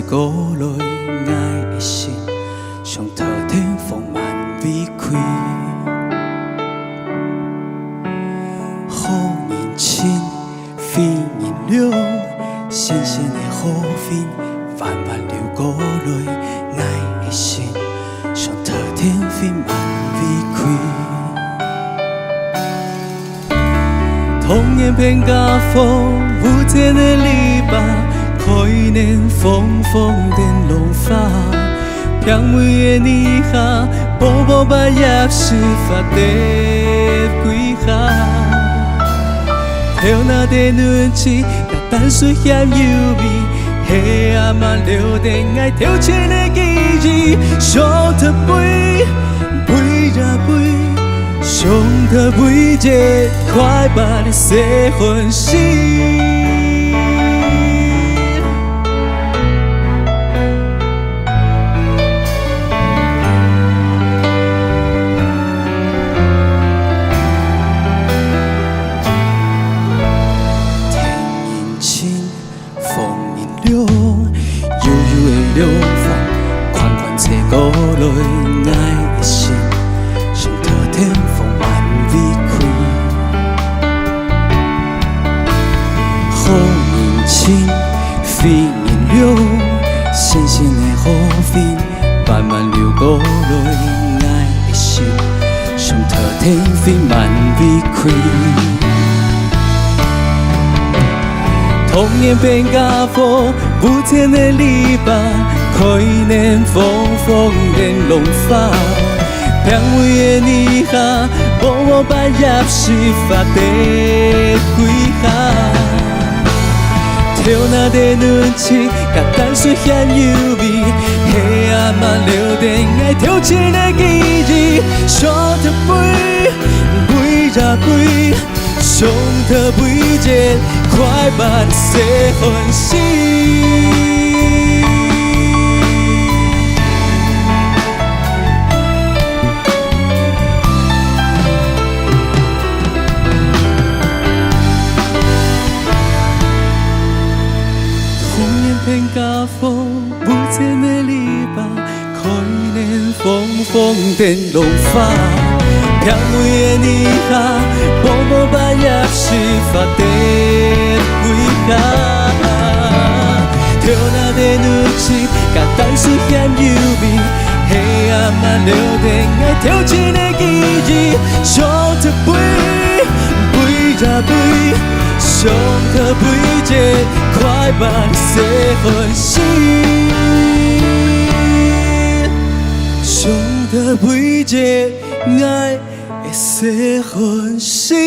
过来，爱的心上头顶丰满美开。好人亲，非人了，新鲜的好运慢慢流过来，爱的心上头顶丰满美开。童年偏家风，无天的篱笆，可以能风风电龙发。평무의 니가 보보바 얍시파대 귀하 태어나대 눈치가 단수한 유비 해야만 려댕아이 태우치는 기지 쇼트 부이 부이자 부이 쇼트 부이제 과이바리 세혼시悠悠的流放，款款车过来，爱的心上头顶丰满美开。好人亲，非人了，新鲜的好运慢慢流过来，爱的心上头顶丰满美开。童年变家风，不天的篱笆，可以能风风电龙发。평무의 니가 보보바 얍시파대 귀하 태어나대 눈치가 단수한 유비 해야만 려댕아이 태우치는 기지 쇼트 부이 부이자 부이胸的不见，快把你写欢喜。童年偏家风，不见的篱笆，可以能风风电龙发。평무의 니가 보보바 얍시파대 귀하 태어나대 눈치가 단수한 유비 해야만 려댕아이 태우치는 기지 쇼트 부이 부이자 부이 쇼트 부이제 과이바리 세혼시 쇼트 부이제爱的些欢喜。